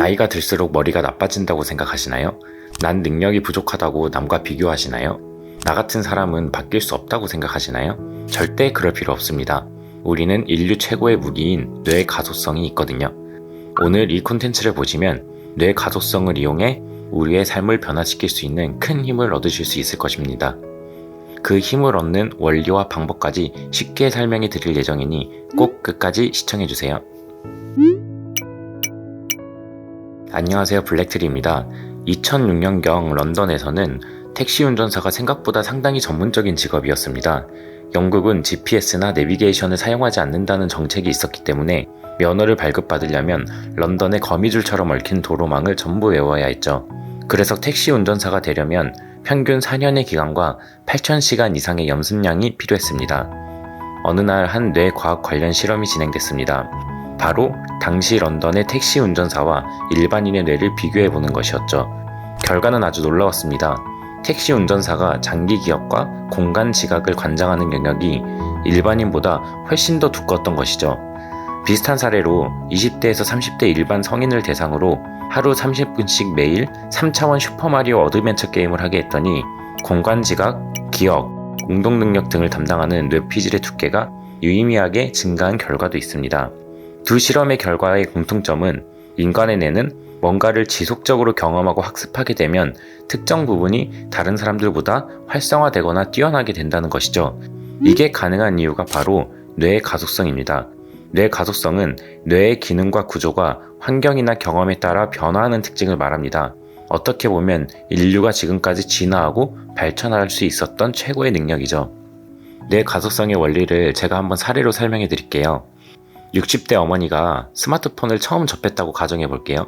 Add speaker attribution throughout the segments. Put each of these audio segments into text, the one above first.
Speaker 1: 나이가 들수록 머리가 나빠진다고 생각하시나요? 난 능력이 부족하다고 남과 비교하시나요? 나 같은 사람은 바뀔 수 없다고 생각하시나요? 절대 그럴 필요 없습니다. 우리는 인류 최고의 무기인 뇌의 가소성이 있거든요. 오늘 이 콘텐츠를 보시면 뇌의 가소성을 이용해 우리의 삶을 변화시킬 수 있는 큰 힘을 얻으실 수 있을 것입니다. 그 힘을 얻는 원리와 방법까지 쉽게 설명해 드릴 예정이니 꼭 끝까지 시청해주세요. 안녕하세요, 블랙트리입니다. 2006년경 런던에서는 택시 운전사가 생각보다 상당히 전문적인 직업이었습니다. 영국은 GPS나 내비게이션을 사용하지 않는다는 정책이 있었기 때문에 면허를 발급받으려면 런던의 거미줄처럼 얽힌 도로망을 전부 외워야 했죠. 그래서 택시 운전사가 되려면 평균 4년의 기간과 8,000시간 이상의 연습량이 필요했습니다. 어느 날 한 뇌과학 관련 실험이 진행됐습니다. 바로 당시 런던의 택시 운전사와 일반인의 뇌를 비교해보는 것이었죠. 결과는 아주 놀라웠습니다. 택시 운전사가 장기 기억과 공간 지각을 관장하는 영역이 일반인보다 훨씬 더 두꺼웠던 것이죠. 비슷한 사례로 20대에서 30대 일반 성인을 대상으로 하루 30분씩 매일 3차원 슈퍼마리오 어드벤처 게임을 하게 했더니 공간 지각, 기억, 운동 능력 등을 담당하는 뇌피질의 두께가 유의미하게 증가한 결과도 있습니다. 두 실험의 결과의 공통점은 인간의 뇌는 뭔가를 지속적으로 경험하고 학습하게 되면 특정 부분이 다른 사람들보다 활성화되거나 뛰어나게 된다는 것이죠. 이게 가능한 이유가 바로 뇌의 가속성입니다. 뇌의 가속성은 뇌의 기능과 구조가 환경이나 경험에 따라 변화하는 특징을 말합니다. 어떻게 보면 인류가 지금까지 진화하고 발전할 수 있었던 최고의 능력이죠. 뇌 가속성의 원리를 제가 한번 사례로 설명해 드릴게요. 60대 어머니가 스마트폰을 처음 접했다고 가정해 볼게요.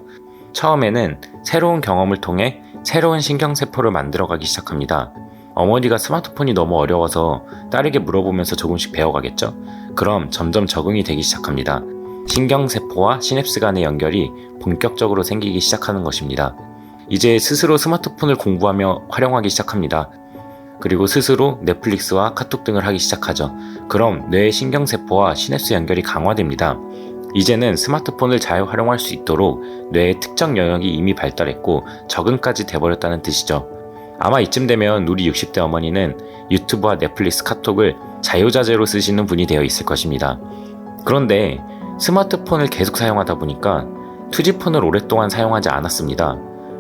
Speaker 1: 처음에는 새로운 경험을 통해 새로운 신경세포를 만들어가기 시작합니다. 어머니가 스마트폰이 너무 어려워서 딸에게 물어보면서 조금씩 배워가겠죠? 그럼 점점 적응이 되기 시작합니다. 신경세포와 시냅스 간의 연결이 본격적으로 생기기 시작하는 것입니다. 이제 스스로 스마트폰을 공부하며 활용하기 시작합니다. 그리고 스스로 넷플릭스와 카톡 등을 하기 시작하죠. 그럼 뇌의 신경세포와 시냅스 연결이 강화됩니다. 이제는 스마트폰을 잘 활용할 수 있도록 뇌의 특정 영역이 이미 발달했고 적응까지 돼버렸다는 뜻이죠. 아마 이쯤 되면 우리 60대 어머니는 유튜브와 넷플릭스, 카톡을 자유자재로 쓰시는 분이 되어 있을 것입니다. 그런데 스마트폰을 계속 사용하다 보니까 투지폰을 오랫동안 사용하지 않았습니다.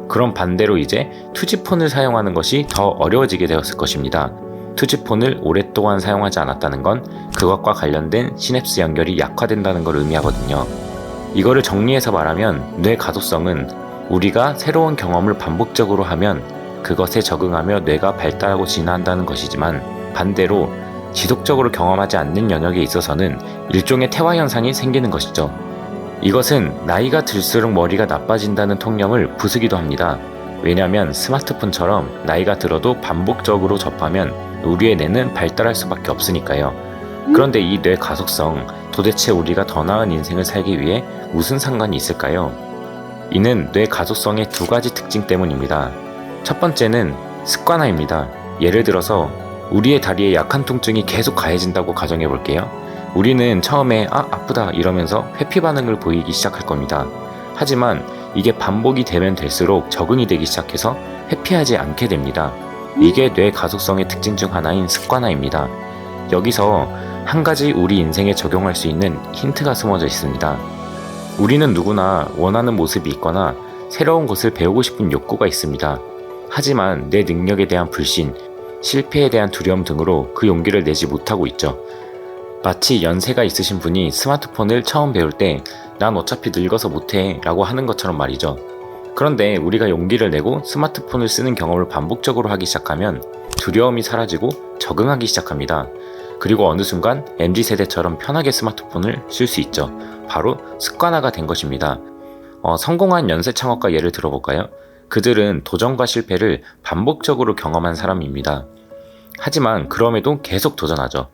Speaker 1: 그럼 반대로 이제 투지폰을 사용하는 것이 더 어려워지게 되었을 것입니다. 투지폰을 오랫동안 사용하지 않았다는 건 그것과 관련된 시냅스 연결이 약화된다는 걸 의미하거든요. 이거를 정리해서 말하면 뇌 가소성은 우리가 새로운 경험을 반복적으로 하면 그것에 적응하며 뇌가 발달하고 진화한다는 것이지만 반대로 지속적으로 경험하지 않는 영역에 있어서는 일종의 퇴화 현상이 생기는 것이죠. 이것은 나이가 들수록 머리가 나빠진다는 통념을 부수기도 합니다. 왜냐하면 스마트폰처럼 나이가 들어도 반복적으로 접하면 우리의 뇌는 발달할 수밖에 없으니까요. 그런데 이 뇌 가속성, 도대체 우리가 더 나은 인생을 살기 위해 무슨 상관이 있을까요? 이는 뇌 가속성의 두 가지 특징 때문입니다. 첫 번째는 습관화입니다. 예를 들어서 우리의 다리에 약한 통증이 계속 가해진다고 가정해 볼게요. 우리는 처음에 아프다 이러면서 회피 반응을 보이기 시작할 겁니다. 하지만 이게 반복이 되면 될수록 적응이 되기 시작해서 회피하지 않게 됩니다. 이게 뇌 가속성의 특징 중 하나인 습관화입니다. 여기서 한 가지 우리 인생에 적용할 수 있는 힌트가 숨어져 있습니다. 우리는 누구나 원하는 모습이 있거나 새로운 것을 배우고 싶은 욕구가 있습니다. 하지만 내 능력에 대한 불신, 실패에 대한 두려움 등으로 그 용기를 내지 못하고 있죠. 마치 연세가 있으신 분이 스마트폰을 처음 배울 때 난 어차피 늙어서 못해 라고 하는 것처럼 말이죠. 그런데 우리가 용기를 내고 스마트폰을 쓰는 경험을 반복적으로 하기 시작하면 두려움이 사라지고 적응하기 시작합니다. 그리고 어느 순간 MZ세대처럼 편하게 스마트폰을 쓸 수 있죠. 바로 습관화가 된 것입니다. 성공한 연쇄 창업가 예를 들어볼까요? 그들은 도전과 실패를 반복적으로 경험한 사람입니다. 하지만 그럼에도 계속 도전하죠.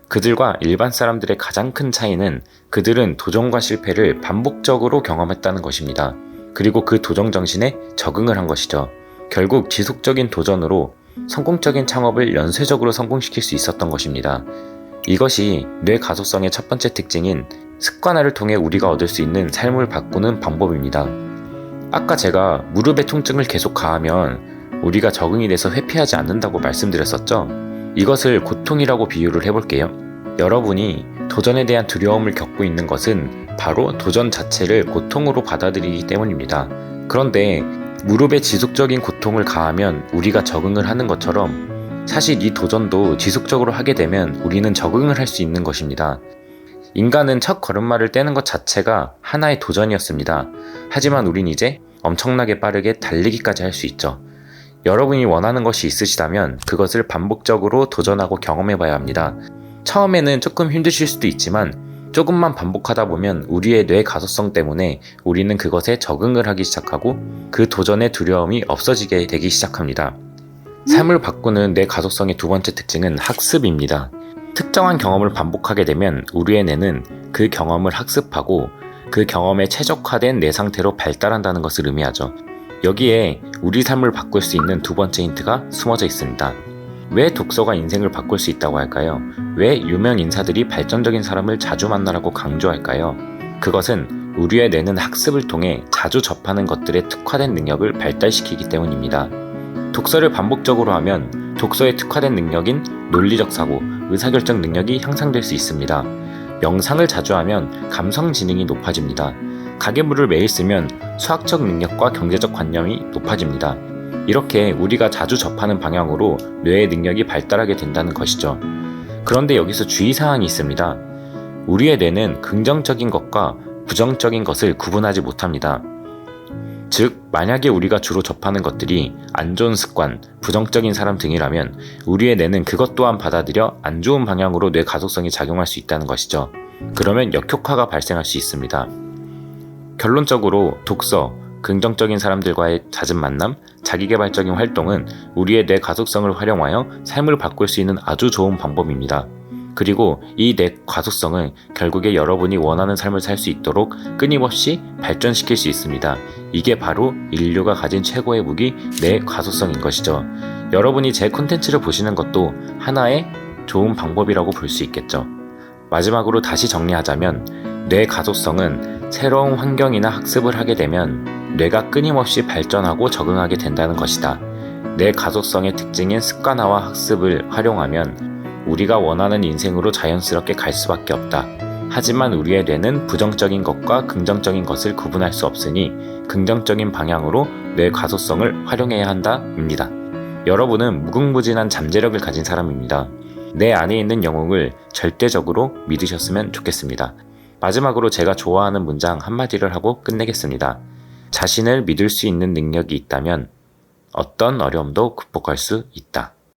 Speaker 1: 그들과 일반 사람들의 가장 큰 차이는 그들은 도전과 실패를 반복적으로 경험했다는 것입니다. 그리고 그 도전 정신에 적응을 한 것이죠. 결국 지속적인 도전으로 성공적인 창업을 연쇄적으로 성공시킬 수 있었던 것입니다. 이것이 뇌 가소성의 첫 번째 특징인 습관화를 통해 우리가 얻을 수 있는 삶을 바꾸는 방법입니다. 아까 제가 무릎의 통증을 계속 가하면 우리가 적응이 돼서 회피하지 않는다고 말씀드렸었죠? 이것을 고통이라고 비유를 해볼게요. 여러분이 도전에 대한 두려움을 겪고 있는 것은 바로 도전 자체를 고통으로 받아들이기 때문입니다. 그런데 무릎에 지속적인 고통을 가하면 우리가 적응을 하는 것처럼 사실 이 도전도 지속적으로 하게 되면 우리는 적응을 할 수 있는 것입니다. 인간은 첫 걸음마를 떼는 것 자체가 하나의 도전이었습니다. 하지만 우린 이제 엄청나게 빠르게 달리기까지 할 수 있죠. 여러분이 원하는 것이 있으시다면 그것을 반복적으로 도전하고 경험해봐야 합니다. 처음에는 조금 힘드실 수도 있지만 조금만 반복하다 보면 우리의 뇌 가소성 때문에 우리는 그것에 적응을 하기 시작하고 그 도전의 두려움이 없어지게 되기 시작합니다. 삶을 바꾸는 뇌 가소성의 두 번째 특징은 학습입니다. 특정한 경험을 반복하게 되면 우리의 뇌는 그 경험을 학습하고 그 경험에 최적화된 뇌 상태로 발달한다는 것을 의미하죠. 여기에 우리 삶을 바꿀 수 있는 두 번째 힌트가 숨어져 있습니다. 왜 독서가 인생을 바꿀 수 있다고 할까요? 왜 유명 인사들이 발전적인 사람을 자주 만나라고 강조할까요? 그것은 우리의 뇌는 학습을 통해 자주 접하는 것들에 특화된 능력을 발달시키기 때문입니다. 독서를 반복적으로 하면 독서에 특화된 능력인 논리적 사고, 의사결정 능력이 향상될 수 있습니다. 명상을 자주 하면 감성 지능이 높아집니다. 가계부를 매일 쓰면 수학적 능력과 경제적 관념이 높아집니다. 이렇게 우리가 자주 접하는 방향으로 뇌의 능력이 발달하게 된다는 것이죠. 그런데 여기서 주의사항이 있습니다. 우리의 뇌는 긍정적인 것과 부정적인 것을 구분하지 못합니다. 즉, 만약에 우리가 주로 접하는 것들이 안 좋은 습관, 부정적인 사람 등이라면 우리의 뇌는 그것 또한 받아들여 안 좋은 방향으로 뇌 가속성이 작용할 수 있다는 것이죠. 그러면 역효과가 발생할 수 있습니다. 결론적으로 독서, 긍정적인 사람들과의 잦은 만남, 자기개발적인 활동은 우리의 뇌 가속성을 활용하여 삶을 바꿀 수 있는 아주 좋은 방법입니다. 그리고 이 뇌 가속성은 결국에 여러분이 원하는 삶을 살 수 있도록 끊임없이 발전시킬 수 있습니다. 이게 바로 인류가 가진 최고의 무기, 뇌 가속성인 것이죠. 여러분이 제 콘텐츠를 보시는 것도 하나의 좋은 방법이라고 볼 수 있겠죠. 마지막으로 다시 정리하자면 뇌 가속성은 새로운 환경이나 학습을 하게 되면 뇌가 끊임없이 발전하고 적응하게 된다는 것이다. 뇌 가속성의 특징인 습관화와 학습을 활용하면 우리가 원하는 인생으로 자연스럽게 갈 수밖에 없다. 하지만 우리의 뇌는 부정적인 것과 긍정적인 것을 구분할 수 없으니 긍정적인 방향으로 뇌 가속성을 활용해야 한다입니다. 여러분은 무궁무진한 잠재력을 가진 사람입니다. 내 안에 있는 영웅을 절대적으로 믿으셨으면 좋겠습니다. 마지막으로 제가 좋아하는 문장 한마디를 하고 끝내겠습니다. 자신을 믿을 수 있는 능력이 있다면 어떤 어려움도 극복할 수 있다.